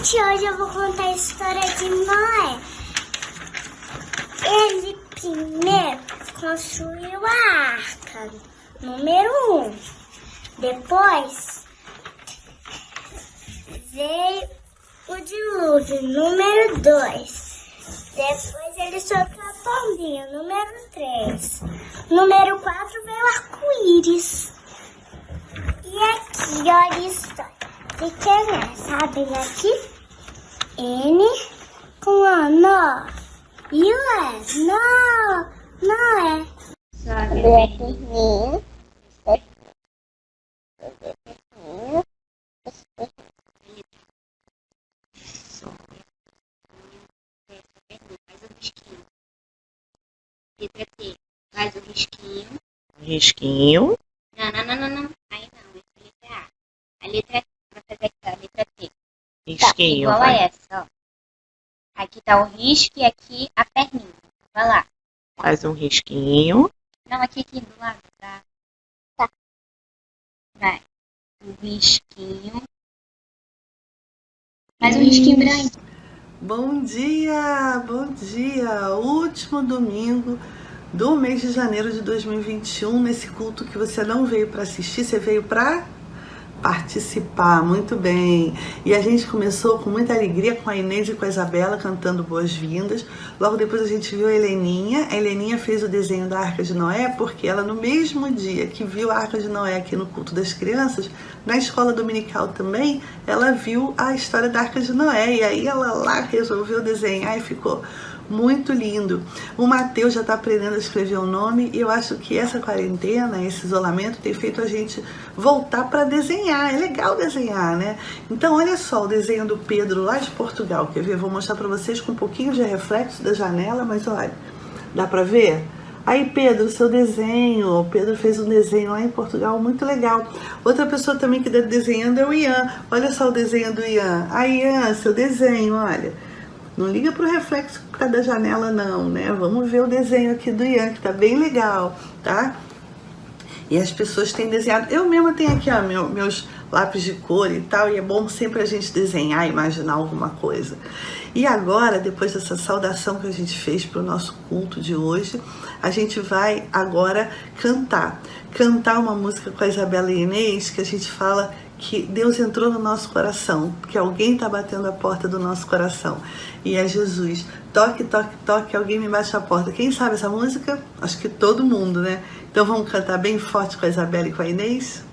Gente, hoje eu vou contar a história de Noé. Ele primeiro construiu a arca, número 1. Depois veio o dilúvio, número 2. Depois ele soltou a pombinha, número 3. Número 4 veio o arco-íris. E aqui, olha a história. De quem é? Sabe aqui? N com a nó. E o E? Não é. Letra T. Faz o risquinho. Risquinho. Não. Aí não, essa é a letra A. A letra vai fazer aqui, a letra T. Risquinho. Igual vai. a essa, ó. Aqui tá o risco e aqui a perninha. Vai lá. Faz um risquinho. Não, aqui do lado, tá? Vai. O risquinho. Faz um risquinho grande. Bom dia! Último domingo do mês de janeiro de 2021, nesse culto que você não veio para assistir, você veio para participar. Muito bem! E a gente começou com muita alegria com a Inês e com a Isabela cantando boas-vindas. Logo depois a gente viu a Heleninha. A Heleninha fez o desenho da Arca de Noé porque ela, no mesmo dia que viu a Arca de Noé aqui no culto das crianças, na escola dominical também, ela viu a história da Arca de Noé. E aí ela lá resolveu desenhar e ficou muito lindo. O Mateus já está aprendendo a escrever o nome e eu acho que essa quarentena, esse isolamento tem feito a gente voltar para desenhar. É legal desenhar, né? Então olha só o desenho do Pedro lá de Portugal. Quer ver? Vou mostrar para vocês com um pouquinho de reflexo da janela, mas olha, dá para ver? Aí Pedro, seu desenho. O Pedro fez um desenho lá em Portugal muito legal. Outra pessoa também que está desenhando é o Ian. Olha só o desenho do Ian. Aí Ian, seu desenho, olha. Não liga pro reflexo da janela não, né? Vamos ver o desenho aqui do Ian, que tá bem legal, tá? E as pessoas têm desenhado. Eu mesma tenho aqui, ó, meus lápis de cor e tal, e é bom sempre a gente desenhar, imaginar alguma coisa. E agora, depois dessa saudação que a gente fez para o nosso culto de hoje, a gente vai agora cantar uma música com a Isabela e Inês, que a gente fala que Deus entrou no nosso coração, que alguém está batendo a porta do nosso coração. E é Jesus. Toque, toque, toque, alguém me bate a porta. Quem sabe essa música? Acho que todo mundo, né? Então vamos cantar bem forte com a Isabela e com a Inês?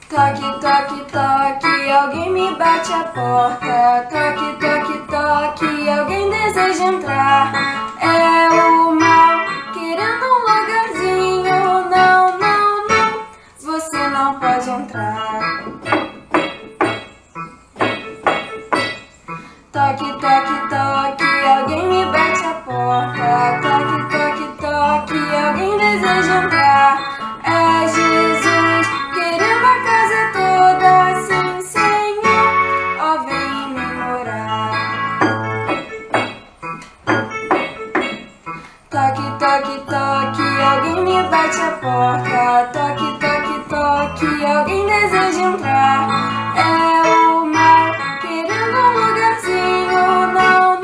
Toque, toque, toque, alguém me bate a porta. Toque, toque, toque, alguém deseja entrar. É o mal querendo um lugarzinho. Não, você não pode entrar. Toque, toque, toque, alguém me bate a porta. Toque, toque, toque, alguém deseja entrar. É Jesus querendo a casa toda, sim, Senhor, ó, vem em mim morar. Toque, toque, toque, alguém me bate a porta. Toque, toque, toque, alguém deseja entrar. É o mal querendo um lugarzinho. Não,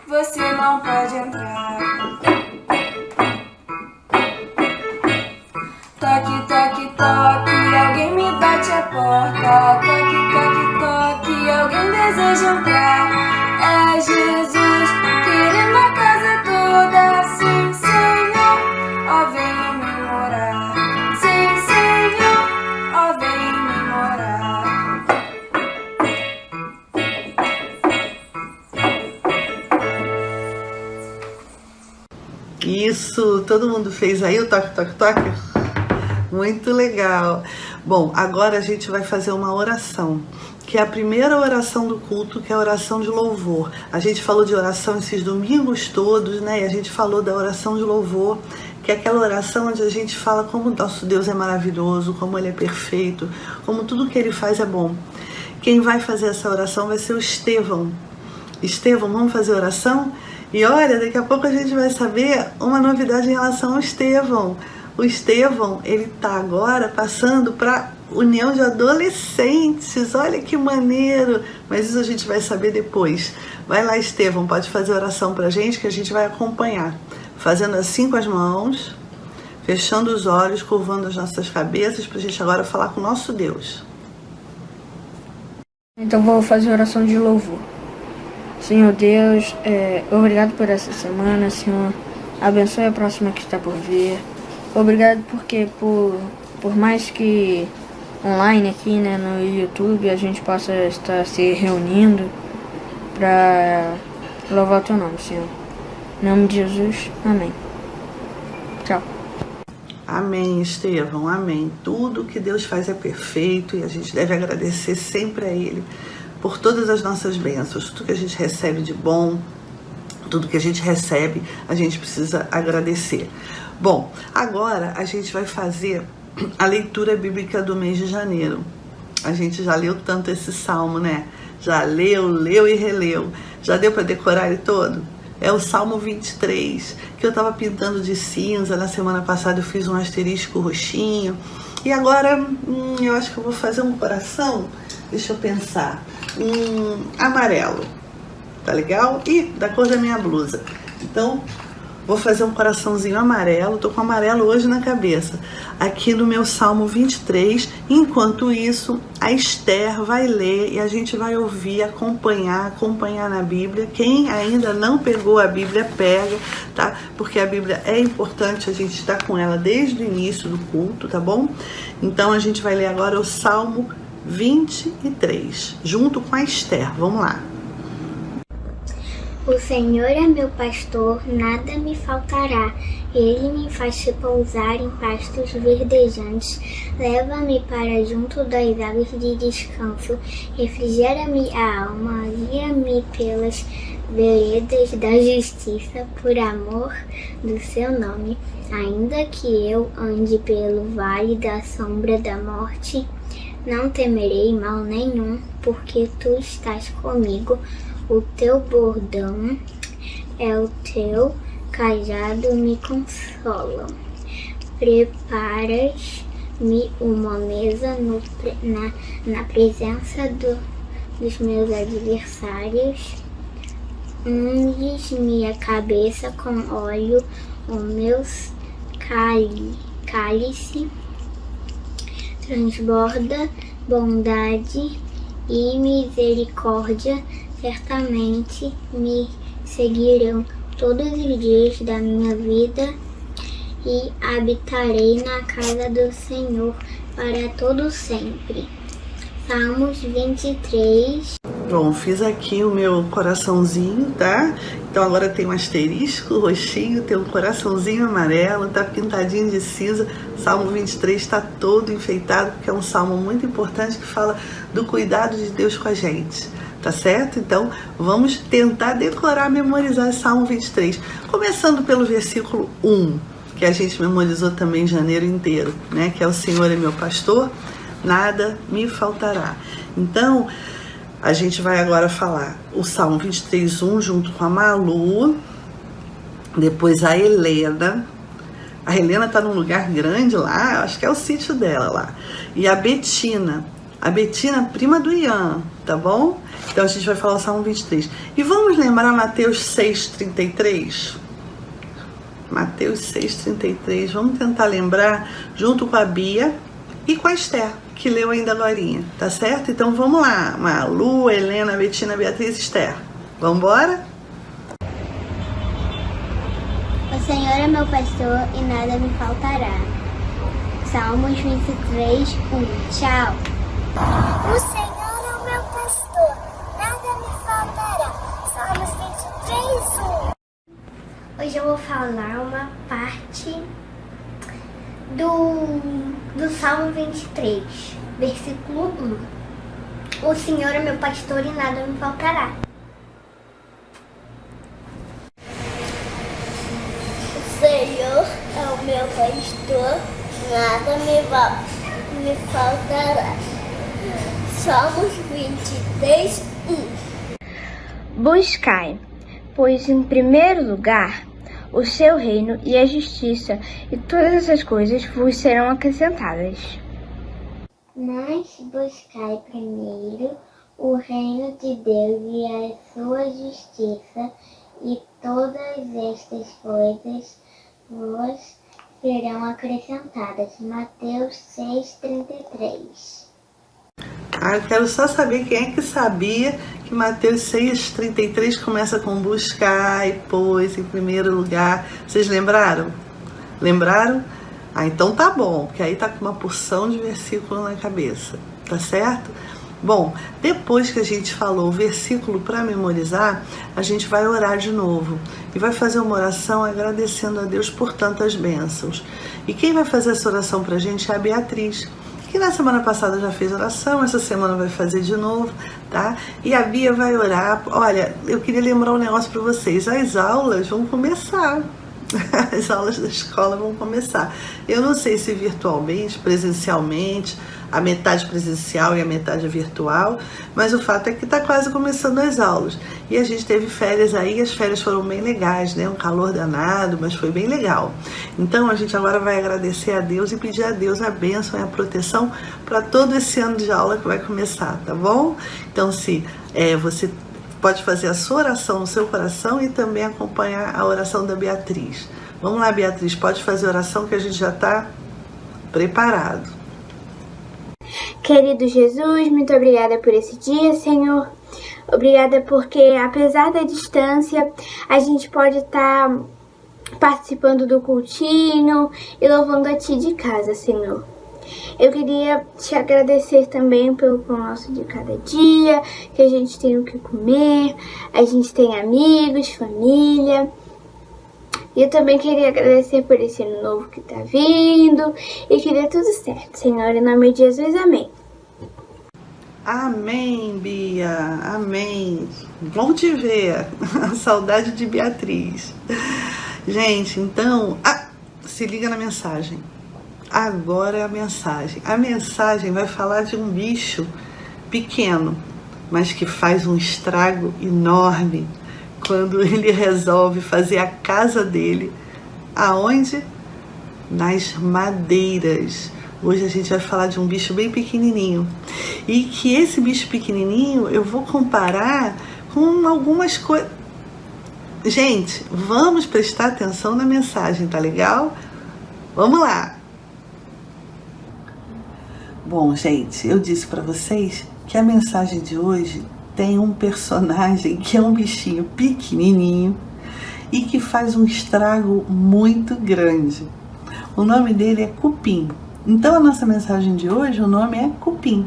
você não pode entrar. Toque, toque, toque, alguém me bate a porta. Toque, toque, toque, alguém deseja entrar. É Jesus querendo a casa toda, sim, Senhor, ó, vem em mim morar. Sim, Senhor, ó, vem em mim morar. Isso, todo mundo fez aí o toque, toque, toque? Muito legal. Bom, agora a gente vai fazer uma oração, que é a primeira oração do culto, que é a oração de louvor. A gente falou de oração esses domingos todos, né? E a gente falou da oração de louvor, que é aquela oração onde a gente fala como nosso Deus é maravilhoso, como Ele é perfeito, como tudo que Ele faz é bom. Quem vai fazer essa oração vai ser o Estevão. Estevão, vamos fazer oração? E olha, daqui a pouco a gente vai saber uma novidade em relação ao Estevão. O Estevão, ele tá agora passando para união de adolescentes. Olha que maneiro! Mas isso a gente vai saber depois. Vai lá, Estevão, pode fazer oração pra gente que a gente vai acompanhar. Fazendo assim com as mãos, fechando os olhos, curvando as nossas cabeças pra gente agora falar com o nosso Deus. Então vou fazer oração de louvor. Senhor Deus, obrigado por essa semana, Senhor. Abençoe a próxima que está por vir. Obrigado porque por mais que online aqui, né, no YouTube, a gente possa estar se reunindo para louvar o teu nome, Senhor. Em nome de Jesus, amém. Tchau. Amém, Estevão, amém. Tudo que Deus faz é perfeito e a gente deve agradecer sempre a Ele por todas as nossas bênçãos, tudo que a gente recebe de bom, tudo que a gente recebe, a gente precisa agradecer. Bom, agora a gente vai fazer a leitura bíblica do mês de janeiro. A gente já leu tanto esse salmo, né? Já leu e releu. Já deu para decorar ele todo? É o Salmo 23, que eu estava pintando de cinza. Na semana passada eu fiz um asterisco roxinho. E agora eu acho que eu vou fazer um coração, deixa eu pensar, amarelo. Tá legal? E da cor da minha blusa. Então, vou fazer um coraçãozinho amarelo. Tô com amarelo hoje na cabeça. Aqui no meu Salmo 23. Enquanto isso, a Esther vai ler e a gente vai ouvir, acompanhar na Bíblia. Quem ainda não pegou a Bíblia, pega, tá? Porque a Bíblia é importante, a gente está com ela desde o início do culto, tá bom? Então, a gente vai ler agora o Salmo 23, junto com a Esther. Vamos lá. O Senhor é meu pastor, nada me faltará. Ele me faz repousar em pastos verdejantes. Leva-me para junto das águas de descanso. Refrigera-me a alma, guia-me pelas veredas da justiça, por amor do seu nome. Ainda que eu ande pelo vale da sombra da morte, não temerei mal nenhum, porque tu estás comigo. O teu bordão é o teu cajado me consolam. Preparas-me uma mesa na presença dos meus adversários. Unges-me a cabeça com óleo, o meu cálice transborda bondade e misericórdia. Certamente me seguirão todos os dias da minha vida e habitarei na casa do Senhor para todo sempre. Salmos 23. Bom, fiz aqui o meu coraçãozinho, tá? Então agora tem um asterisco roxinho, tem um coraçãozinho amarelo, tá pintadinho de cinza. Salmo 23 está todo enfeitado, porque é um salmo muito importante que fala do cuidado de Deus com a gente. Tá certo? Então, vamos tentar decorar, memorizar esse Salmo 23. Começando pelo versículo 1, que a gente memorizou também em janeiro inteiro, né? Que é o Senhor é meu pastor, nada me faltará. Então, a gente vai agora falar o Salmo 23, 1, junto com a Malu, depois a Helena. A Helena tá num lugar grande lá, acho que é o sítio dela lá. E a Betina, prima do Ian, tá bom? Então a gente vai falar o Salmo 23. E vamos lembrar Mateus 6,33? Mateus 6,33. Vamos tentar lembrar junto com a Bia e com a Esther, que leu ainda agorinha, tá certo? Então vamos lá. Malu, Helena, Betina, Beatriz, Esther. Vamos embora? O Senhor é meu pastor e nada me faltará. Salmos 23, 1. Tchau. O Senhor é o meu pastor, nada me faltará. Salmos 23, 1. Hoje eu vou falar uma parte do Salmo 23, versículo 1. O Senhor é meu pastor e nada me faltará. O Senhor é o meu pastor, nada me faltará. Salmos 23, 1. Buscai, pois em primeiro lugar o seu reino e a justiça, e todas essas coisas vos serão acrescentadas. Mas buscai primeiro o reino de Deus e a sua justiça, e todas estas coisas vos serão acrescentadas. Mateus 6,33. Eu quero só saber quem é que sabia que Mateus 6,33 começa com buscar e pois em primeiro lugar. Vocês lembraram? Lembraram? Então tá bom, que aí tá com uma porção de versículo na cabeça, tá certo? Bom, depois que a gente falou o versículo para memorizar, a gente vai orar de novo e vai fazer uma oração agradecendo a Deus por tantas bênçãos. E quem vai fazer essa oração pra gente é a Beatriz, que na semana passada já fez oração, essa semana vai fazer de novo, tá? E a Bia vai orar. Olha, eu queria lembrar um negócio para vocês, as aulas vão começar. As aulas da escola vão começar. Eu não sei se virtualmente, presencialmente, a metade presencial e a metade virtual, mas o fato é que está quase começando as aulas. E a gente teve férias aí, as férias foram bem legais, né? Um calor danado, mas foi bem legal. Então a gente agora vai agradecer a Deus e pedir a Deus a bênção e a proteção para todo esse ano de aula que vai começar, tá bom? Então se você pode fazer a sua oração no seu coração e também acompanhar a oração da Beatriz. Vamos lá, Beatriz, pode fazer a oração que a gente já está preparado. Querido Jesus, muito obrigada por esse dia, Senhor. Obrigada porque, apesar da distância, a gente pode estar participando do cultinho e louvando a Ti de casa, Senhor. Eu queria te agradecer também pelo pão nosso de cada dia, que a gente tem o que comer, a gente tem amigos, família. E eu também queria agradecer por esse ano novo que tá vindo e que dê tudo certo, Senhor, em nome de Jesus, amém. Amém, Bia, amém. Bom te ver, saudade de Beatriz. Gente, então, se liga na mensagem. Agora é a mensagem. A mensagem vai falar de um bicho pequeno, mas que faz um estrago enorme quando ele resolve fazer a casa dele. Aonde? Nas madeiras. Hoje a gente vai falar de um bicho bem pequenininho. E que esse bicho pequenininho eu vou comparar com algumas coisas. Gente, vamos prestar atenção na mensagem, tá legal? Vamos lá! Bom, gente, eu disse para vocês que a mensagem de hoje tem um personagem que é um bichinho pequenininho e que faz um estrago muito grande. O nome dele é Cupim. Então a nossa mensagem de hoje, o nome é Cupim,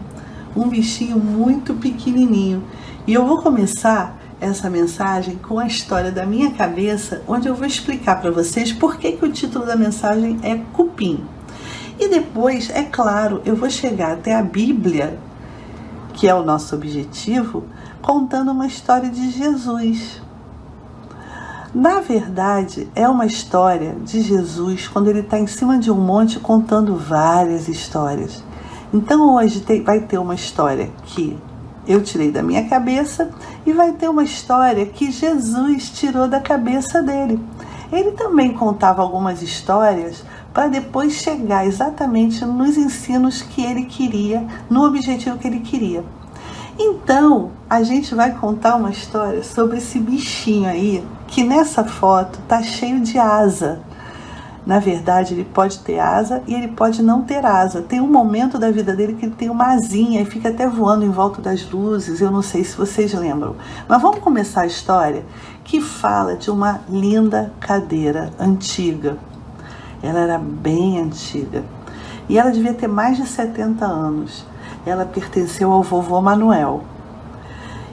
um bichinho muito pequenininho. E eu vou começar essa mensagem com a história da minha cabeça, onde eu vou explicar para vocês por que o título da mensagem é Cupim. E depois, é claro, eu vou chegar até a Bíblia, que é o nosso objetivo, contando uma história de Jesus. Na verdade, é uma história de Jesus quando ele está em cima de um monte contando várias histórias. Então hoje vai ter uma história que eu tirei da minha cabeça e vai ter uma história que Jesus tirou da cabeça dele. Ele também contava algumas histórias para depois chegar exatamente nos ensinos que ele queria, no objetivo que ele queria. Então, a gente vai contar uma história sobre esse bichinho aí, que nessa foto tá cheio de asa. Na verdade, ele pode ter asa e ele pode não ter asa. Tem um momento da vida dele que ele tem uma asinha e fica até voando em volta das luzes. Eu não sei se vocês lembram. Mas vamos começar a história que fala de uma linda cadeira antiga. Ela era bem antiga e ela devia ter mais de 70 anos. Ela pertenceu ao vovô Manuel.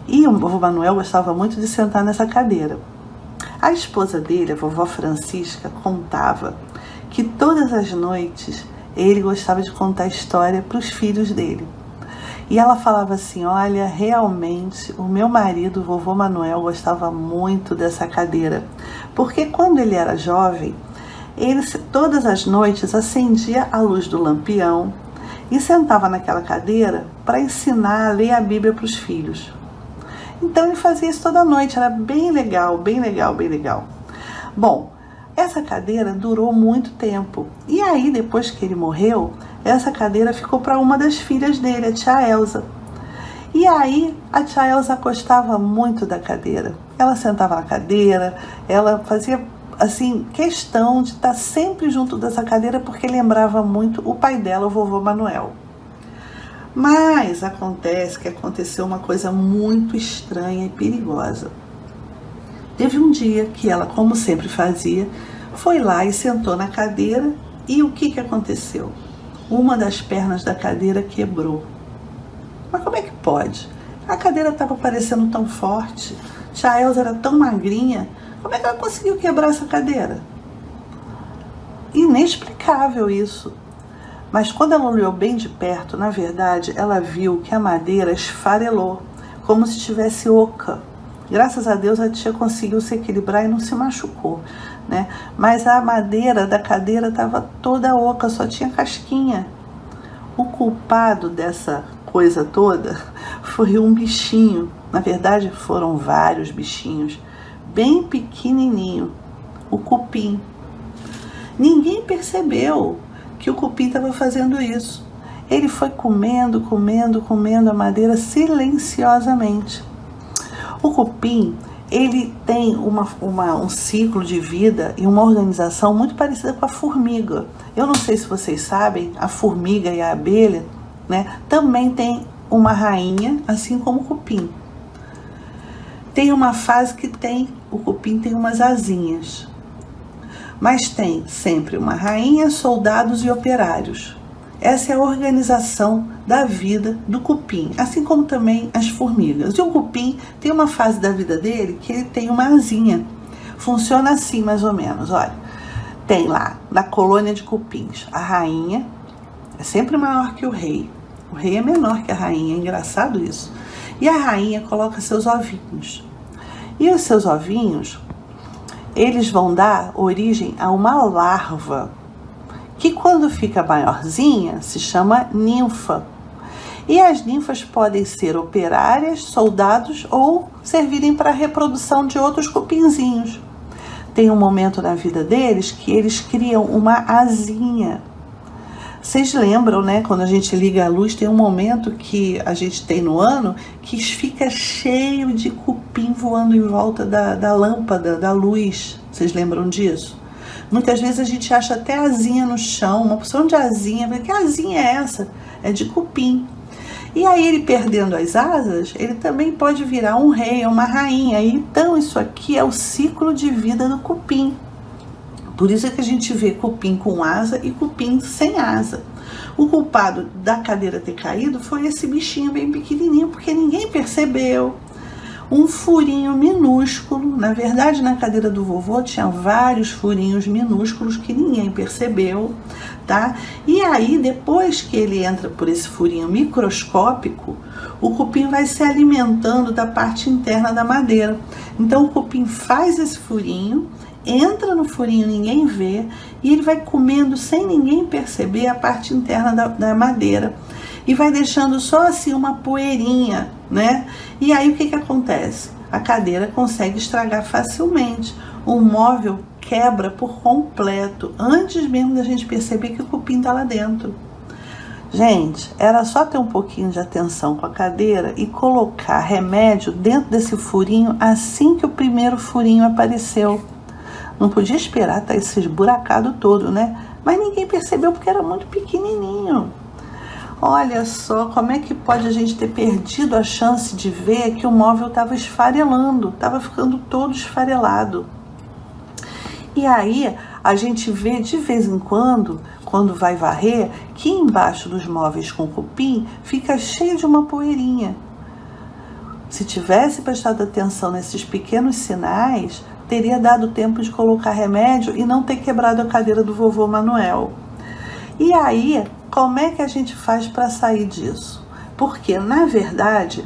E o vovô Manuel gostava muito de sentar nessa cadeira. A esposa dele, a vovó Francisca, contava que todas as noites ele gostava de contar história para os filhos dele. E ela falava assim, olha, realmente o meu marido, o vovô Manuel, gostava muito dessa cadeira. Porque quando ele era jovem, ele todas as noites acendia a luz do lampião e sentava naquela cadeira para ensinar a ler a Bíblia para os filhos. Então ele fazia isso toda noite, era bem legal, bem legal, bem legal. Bom, essa cadeira durou muito tempo. E aí, depois que ele morreu, essa cadeira ficou para uma das filhas dele, a tia Elsa. E aí, a tia Elsa gostava muito da cadeira. Ela sentava na cadeira, ela fazia, assim, questão de estar sempre junto dessa cadeira, porque lembrava muito o pai dela, o vovô Manuel. Mas acontece que aconteceu uma coisa muito estranha e perigosa. Teve um dia que ela, como sempre fazia, foi lá e sentou na cadeira, e o que aconteceu? Uma das pernas da cadeira quebrou. Mas como é que pode? A cadeira estava parecendo tão forte, tia Elsa era tão magrinha, como é que ela conseguiu quebrar essa cadeira? Inexplicável isso. Mas quando ela olhou bem de perto, na verdade, ela viu que a madeira esfarelou, como se estivesse oca. Graças a Deus a tia conseguiu se equilibrar e não se machucou, né? Mas a madeira da cadeira estava toda oca, só tinha casquinha. O culpado dessa coisa toda foi um bichinho. Na verdade, foram vários bichinhos, bem pequenininho, o cupim. Ninguém percebeu que o cupim estava fazendo isso. Ele foi comendo a madeira silenciosamente. O cupim, ele tem um ciclo de vida e uma organização muito parecida com a formiga. Eu não sei se vocês sabem, a formiga e a abelha, né, também tem uma rainha, assim como o cupim. Tem uma fase que o cupim tem umas asinhas. Mas tem sempre uma rainha, soldados e operários. Essa é a organização da vida do cupim, assim como também as formigas. E o cupim tem uma fase da vida dele que ele tem uma asinha. Funciona assim, mais ou menos, olha. Tem lá, na colônia de cupins, a rainha é sempre maior que o rei. O rei é menor que a rainha, é engraçado isso. E a rainha coloca seus ovinhos. E os seus ovinhos, eles vão dar origem a uma larva, que quando fica maiorzinha se chama ninfa. E as ninfas podem ser operárias, soldados ou servirem para a reprodução de outros cupinzinhos. Tem um momento na vida deles que eles criam uma asinha. Vocês lembram, né? Quando a gente liga a luz, tem um momento que a gente tem no ano que fica cheio de cupim voando em volta da lâmpada, da luz. Vocês lembram disso? Muitas vezes a gente acha até asinha no chão, uma porção de asinha. Que asinha é essa? É de cupim. E aí ele perdendo as asas, ele também pode virar um rei ou uma rainha. Então isso aqui é o ciclo de vida do cupim. Por isso é que a gente vê cupim com asa e cupim sem asa. O culpado da cadeira ter caído foi esse bichinho bem pequenininho, porque ninguém percebeu. Um furinho minúsculo, na verdade na cadeira do vovô tinha vários furinhos minúsculos que ninguém percebeu, tá? E aí depois que ele entra por esse furinho microscópico, o cupim vai se alimentando da parte interna da madeira. Então o cupim faz esse furinho, entra no furinho, ninguém vê, e ele vai comendo sem ninguém perceber a parte interna da madeira. E vai deixando só assim uma poeirinha, né? E aí o que acontece? A cadeira consegue estragar facilmente. O móvel quebra por completo, antes mesmo da gente perceber que o cupim está lá dentro. Gente, era só ter um pouquinho de atenção com a cadeira e colocar remédio dentro desse furinho assim que o primeiro furinho apareceu. Não podia esperar estar esse esburacado todo, né? Mas ninguém percebeu porque era muito pequenininho. Olha só como é que pode a gente ter perdido a chance de ver que o móvel estava esfarelando, estava ficando todo esfarelado. E aí a gente vê de vez em quando vai varrer, que embaixo dos móveis com cupim fica cheio de uma poeirinha. Se tivesse prestado atenção nesses pequenos sinais, teria dado tempo de colocar remédio e não ter quebrado a cadeira do vovô Manuel. E aí, como é que a gente faz para sair disso? Porque, na verdade,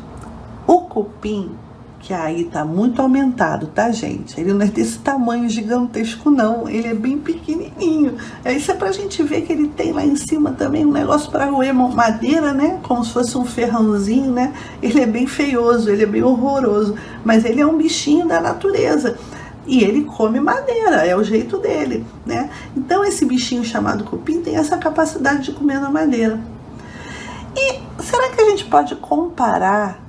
o cupim que aí tá muito aumentado, tá, gente? Ele não é desse tamanho gigantesco, não. Ele é bem pequenininho. Isso é pra gente ver que ele tem lá em cima também um negócio para roer madeira, né? Como se fosse um ferrãozinho, né? Ele é bem feioso, ele é bem horroroso. Mas ele é um bichinho da natureza. E ele come madeira, é o jeito dele, né? Então esse bichinho chamado cupim tem essa capacidade de comer na madeira. E será que a gente pode comparar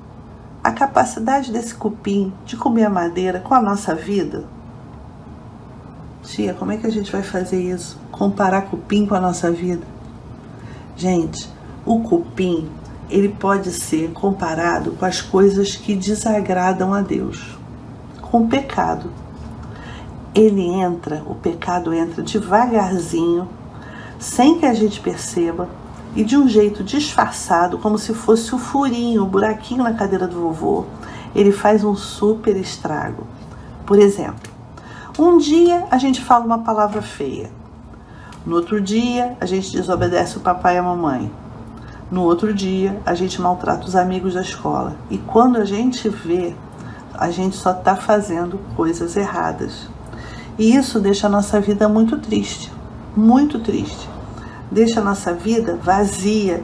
a capacidade desse cupim de comer a madeira com a nossa vida? Tia, como é que a gente vai fazer isso? Comparar cupim com a nossa vida? Gente, o cupim, ele pode ser comparado com as coisas que desagradam a Deus, com o pecado. O pecado entra devagarzinho, sem que a gente perceba, e de um jeito disfarçado, como se fosse o furinho, o buraquinho na cadeira do vovô, ele faz um super estrago. Por exemplo, um dia a gente fala uma palavra feia, no outro dia a gente desobedece o papai e a mamãe, no outro dia a gente maltrata os amigos da escola, e quando a gente vê, a gente só está fazendo coisas erradas. E isso deixa a nossa vida muito triste, muito triste. Deixa a nossa vida vazia,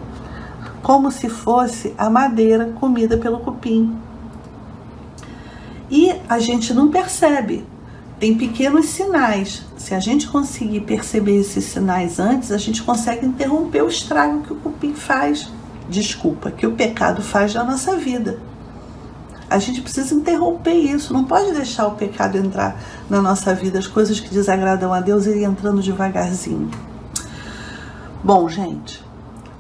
como se fosse a madeira comida pelo cupim. E a gente não percebe, tem pequenos sinais. Se a gente conseguir perceber esses sinais antes, a gente consegue interromper o estrago que o cupim faz, que o pecado faz na nossa vida. A gente precisa interromper isso, não pode deixar o pecado entrar na nossa vida, as coisas que desagradam a Deus irem entrando devagarzinho. Bom, gente,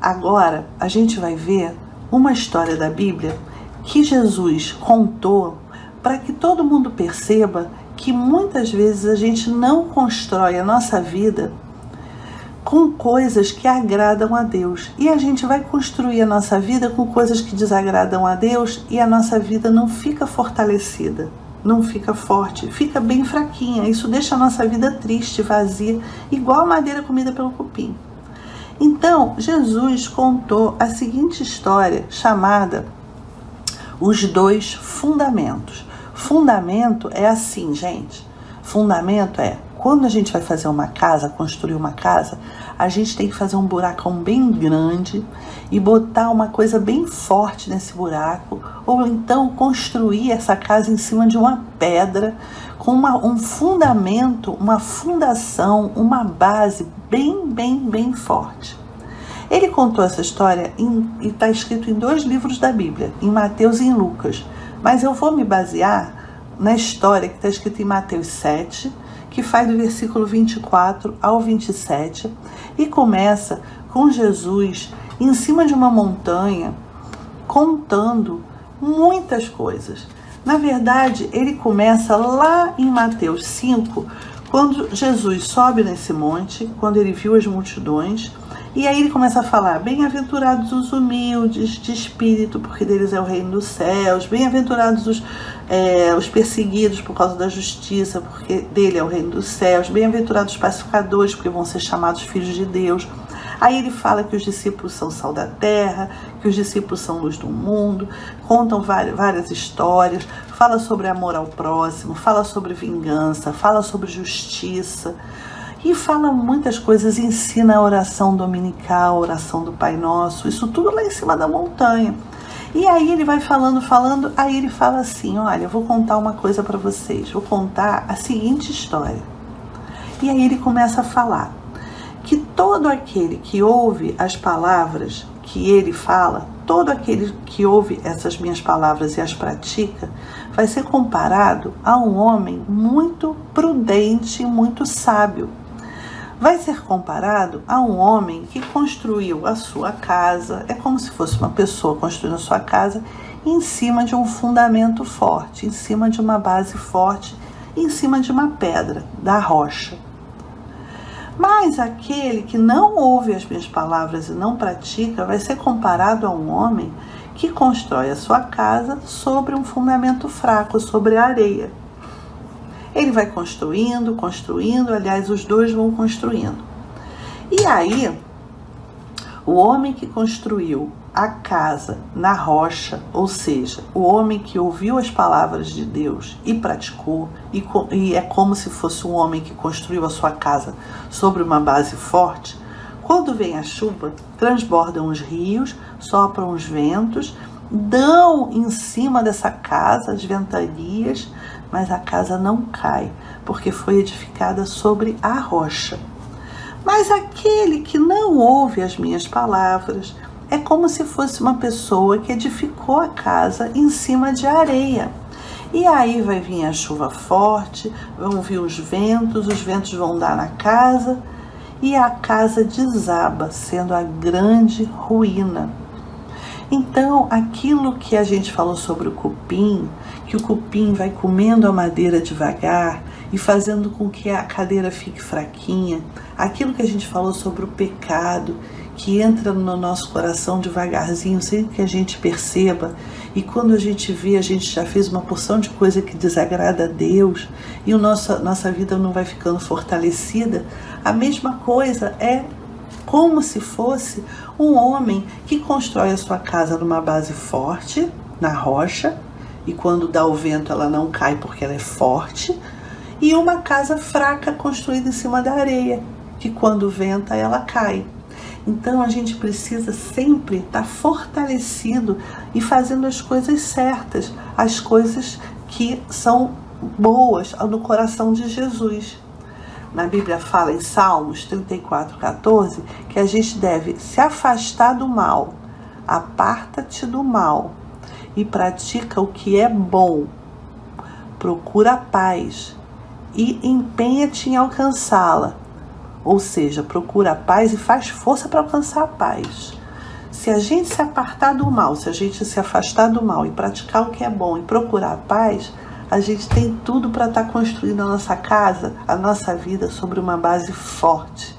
agora a gente vai ver uma história da Bíblia que Jesus contou para que todo mundo perceba que muitas vezes a gente não constrói a nossa vida com coisas que agradam a Deus. E a gente vai construir a nossa vida com coisas que desagradam a Deus e a nossa vida não fica fortalecida, não fica forte, fica bem fraquinha. Isso deixa a nossa vida triste, vazia, igual a madeira comida pelo cupim. Então, Jesus contou a seguinte história chamada Os Dois Fundamentos. Fundamento é assim, gente. Fundamento é, quando a gente vai fazer uma casa, construir uma casa, a gente tem que fazer um buracão bem grande e botar uma coisa bem forte nesse buraco, ou então construir essa casa em cima de uma pedra, com um fundamento, uma fundação, uma base bem forte. Ele contou essa história e está escrito em 2 livros da Bíblia, em Mateus e em Lucas. Mas eu vou me basear na história que está escrita em Mateus 7, que faz do versículo 24 ao 27, e começa com Jesus em cima de uma montanha, contando muitas coisas. Na verdade, ele começa lá em Mateus 5, quando Jesus sobe nesse monte, quando ele viu as multidões, e aí ele começa a falar: bem-aventurados os humildes de espírito, porque deles é o reino dos céus, bem-aventurados os perseguidos por causa da justiça, porque dele é o reino dos céus, bem-aventurados os pacificadores, porque vão ser chamados filhos de Deus. Aí ele fala que os discípulos são sal da terra, que os discípulos são luz do mundo, contam várias histórias, fala sobre amor ao próximo, fala sobre vingança, fala sobre justiça, e fala muitas coisas, ensina a oração dominical, a oração do Pai Nosso, isso tudo lá em cima da montanha. E aí ele vai falando, aí ele fala assim: olha, eu vou contar uma coisa para vocês, vou contar a seguinte história. E aí ele começa a falar que todo aquele que ouve as palavras que ele fala, todo aquele que ouve essas minhas palavras e as pratica, vai ser comparado a um homem muito prudente e muito sábio. Vai ser comparado a um homem que construiu a sua casa, é como se fosse uma pessoa construindo a sua casa em cima de um fundamento forte, em cima de uma base forte, em cima de uma pedra, da rocha. Mas aquele que não ouve as minhas palavras e não pratica vai ser comparado a um homem que constrói a sua casa sobre um fundamento fraco, sobre a areia. Ele vai construindo, aliás, os dois vão construindo. E aí, o homem que construiu a casa na rocha, ou seja, o homem que ouviu as palavras de Deus e praticou, e é como se fosse um homem que construiu a sua casa sobre uma base forte, quando vem a chuva, transbordam os rios, sopram os ventos, dão em cima dessa casa as ventanias, mas a casa não cai, porque foi edificada sobre a rocha. Mas aquele que não ouve as minhas palavras é como se fosse uma pessoa que edificou a casa em cima de areia. E aí vai vir a chuva forte, vão vir os ventos vão dar na casa e a casa desaba, sendo a grande ruína. Então, aquilo que a gente falou sobre o cupim, que o cupim vai comendo a madeira devagar e fazendo com que a cadeira fique fraquinha, aquilo que a gente falou sobre o pecado, que entra no nosso coração devagarzinho, sem que a gente perceba, e quando a gente vê, a gente já fez uma porção de coisa que desagrada a Deus, e nossa vida não vai ficando fortalecida. A mesma coisa é como se fosse um homem que constrói a sua casa numa base forte, na rocha, e quando dá o vento ela não cai porque ela é forte, e uma casa fraca construída em cima da areia, que quando venta ela cai. Então a gente precisa sempre estar fortalecido e fazendo as coisas certas, as coisas que são boas no coração de Jesus. Na Bíblia fala em Salmos 34:14 que a gente deve se afastar do mal, aparta-te do mal e pratica o que é bom, procura a paz e empenha-te em alcançá-la. Ou seja, procura a paz e faz força para alcançar a paz. Se a gente se apartar do mal, se a gente se afastar do mal e praticar o que é bom e procurar a paz, a gente tem tudo para estar construindo a nossa casa, a nossa vida sobre uma base forte.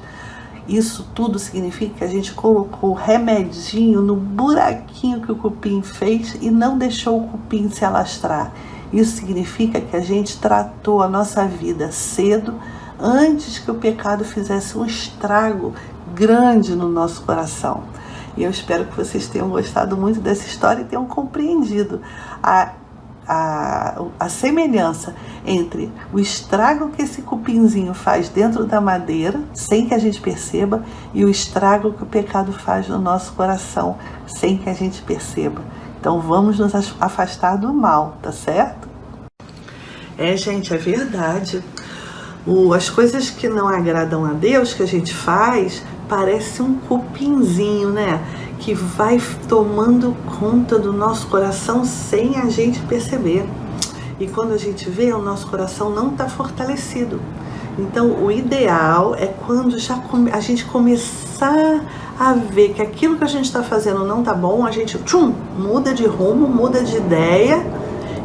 Isso tudo significa que a gente colocou o remedinho no buraquinho que o cupim fez e não deixou o cupim se alastrar. Isso significa que a gente tratou a nossa vida cedo, antes que o pecado fizesse um estrago grande no nosso coração. E eu espero que vocês tenham gostado muito dessa história e tenham compreendido a semelhança entre o estrago que esse cupinzinho faz dentro da madeira, sem que a gente perceba, e o estrago que o pecado faz no nosso coração, sem que a gente perceba. Então vamos nos afastar do mal, tá certo? Gente, é verdade. As coisas que não agradam a Deus que a gente faz, parece um cupinzinho, né? Que vai tomando conta do nosso coração sem a gente perceber. E quando a gente vê, o nosso coração não está fortalecido. Então, o ideal é quando já a gente começar a ver que aquilo que a gente está fazendo não tá bom, a gente muda de rumo, muda de ideia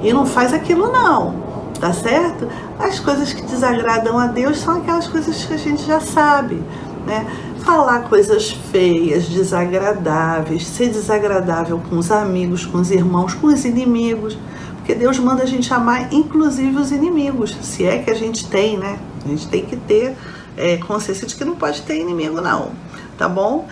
e não faz aquilo não. Tá certo? As coisas que desagradam a Deus são aquelas coisas que a gente já sabe, né? Falar coisas feias, desagradáveis, ser desagradável com os amigos, com os irmãos, com os inimigos, porque Deus manda a gente amar inclusive os inimigos, se é que a gente tem, né? A gente tem que ter consciência de que não pode ter inimigo não, tá bom?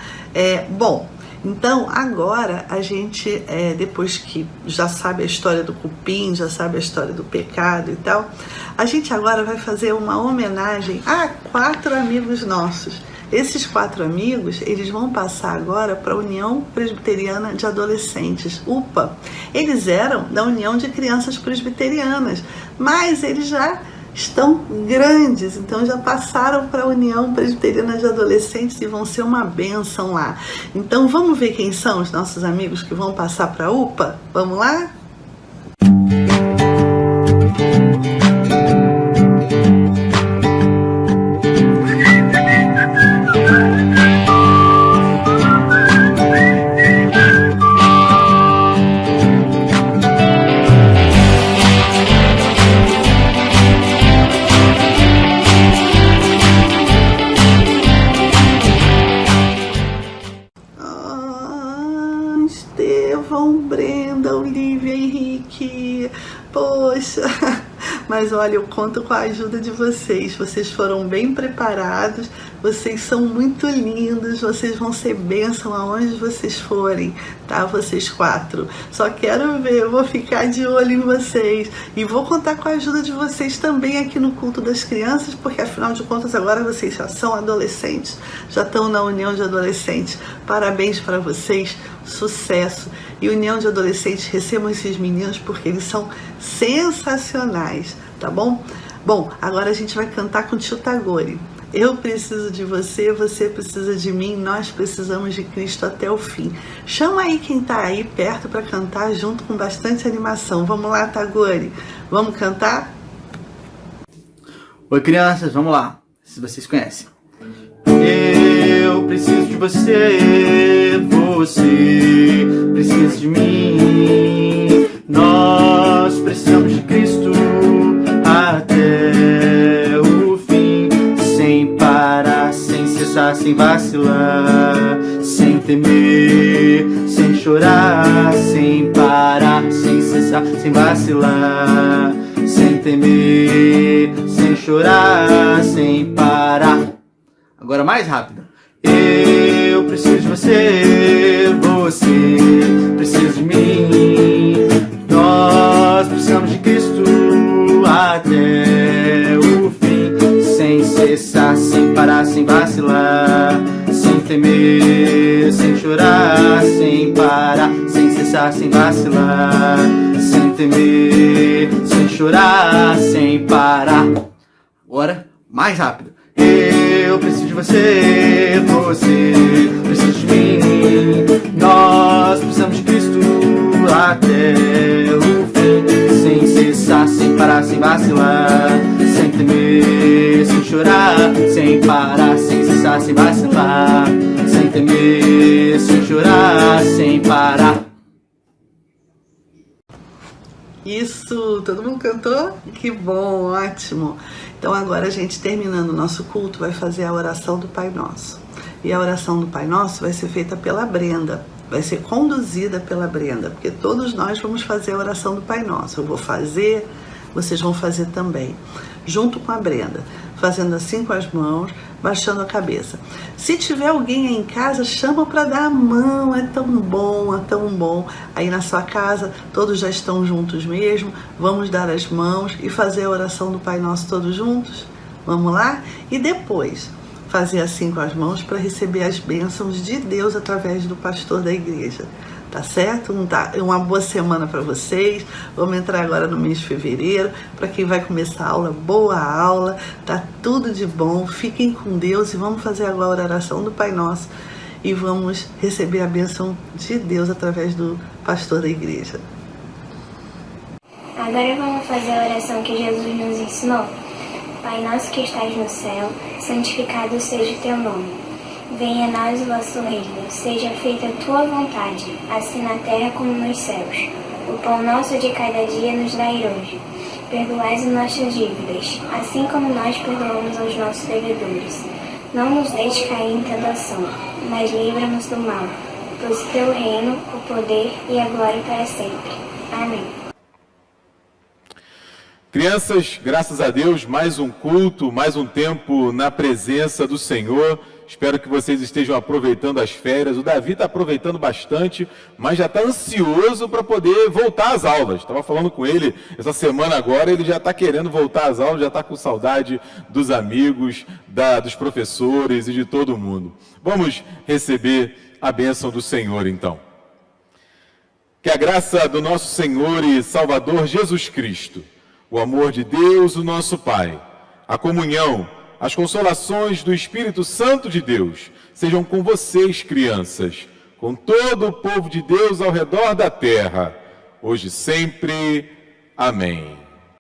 Então, agora a gente, depois que já sabe a história do cupim, já sabe a história do pecado e tal, a gente agora vai fazer uma homenagem a 4 amigos nossos. Esses 4 amigos, eles vão passar agora para a União Presbiteriana de Adolescentes, UPA. Eles eram da União de Crianças Presbiterianas, mas eles já estão grandes, então já passaram para a União Presbiteriana de Adolescentes e vão ser uma bênção lá. Então vamos ver quem são os nossos amigos que vão passar para a UPA? Vamos lá? Estevão, Brenda, Olivia, Henrique, poxa, Mas olha, eu conto com a ajuda de vocês. Vocês foram bem preparados, vocês são muito lindos, vocês vão ser bênção aonde vocês forem, tá? Vocês 4. Só quero ver, eu vou ficar de olho em vocês. E vou contar com a ajuda de vocês também aqui no culto das crianças, porque afinal de contas agora vocês já são adolescentes, já estão na união de adolescentes. Parabéns para vocês, sucesso. E união de adolescentes, recebam esses meninos porque eles são sensacionais, tá bom? Bom, agora a gente vai cantar com o tio Tagore. Eu preciso de você, você precisa de mim, nós precisamos de Cristo até o fim. Chama aí quem tá aí perto para cantar junto com bastante animação. Vamos lá, Tagore, vamos cantar? Oi, crianças, vamos lá, se vocês conhecem. Eu preciso de você, você precisa de mim. Nós precisamos de Cristo até o fim, sem parar, sem cessar, sem vacilar, sem temer, sem chorar, sem parar, sem cessar, sem vacilar, sem temer, sem chorar, sem parar. Agora mais rápido. Eu preciso de você, você precisa de mim. Nós precisamos de Cristo até o fim, sem cessar, sem parar, sem vacilar, sem temer, sem chorar, sem parar, sem cessar, sem vacilar, sem temer, sem chorar, sem parar. Agora mais rápido. Eu preciso de você, você precisa de mim. Nós precisamos de Cristo até o fim, sem cessar, sem parar, sem vacilar, sem temer, sem chorar, sem parar, sem cessar, sem vacilar, sem temer, sem chorar, sem parar. Isso, todo mundo cantou? Que bom, ótimo. Então agora a gente, terminando o nosso culto, vai fazer a oração do Pai Nosso. E a oração do Pai Nosso vai ser feita pela Brenda, vai ser conduzida pela Brenda, porque todos nós vamos fazer a oração do Pai Nosso. Eu vou fazer, vocês vão fazer também, junto com a Brenda, fazendo assim com as mãos, baixando a cabeça. Se tiver alguém aí em casa, chama para dar a mão, é tão bom, é tão bom. Aí na sua casa, todos já estão juntos mesmo, vamos dar as mãos e fazer a oração do Pai Nosso todos juntos? Vamos lá? E depois, fazer assim com as mãos para receber as bênçãos de Deus através do pastor da igreja. Tá certo? Uma boa semana para vocês. Vamos entrar agora no mês de fevereiro. Para quem vai começar a aula, boa aula. Tá tudo de bom. Fiquem com Deus e vamos fazer agora a oração do Pai Nosso. E vamos receber a bênção de Deus através do pastor da igreja. Agora vamos fazer a oração que Jesus nos ensinou. Pai nosso que estás no céu, santificado seja o teu nome. Venha a nós o vosso reino, seja feita a tua vontade, assim na terra como nos céus. O pão nosso de cada dia nos dai hoje. Perdoai as nossas dívidas, assim como nós perdoamos aos nossos devedores. Não nos deixe cair em tentação, mas livra-nos do mal. Pois o teu reino, o poder e a glória para sempre. Amém. Crianças, graças a Deus, mais um culto, mais um tempo na presença do Senhor. Espero que vocês estejam aproveitando as férias. O Davi está aproveitando bastante, mas já está ansioso para poder voltar às aulas. Estava falando com ele essa semana agora, ele já está querendo voltar às aulas, já está com saudade dos amigos, dos professores e de todo mundo. Vamos receber a bênção do Senhor, então. Que a graça do nosso Senhor e Salvador Jesus Cristo, o amor de Deus, o nosso Pai, a comunhão, as consolações do Espírito Santo de Deus sejam com vocês, crianças, com todo o povo de Deus ao redor da terra, hoje e sempre. Amém.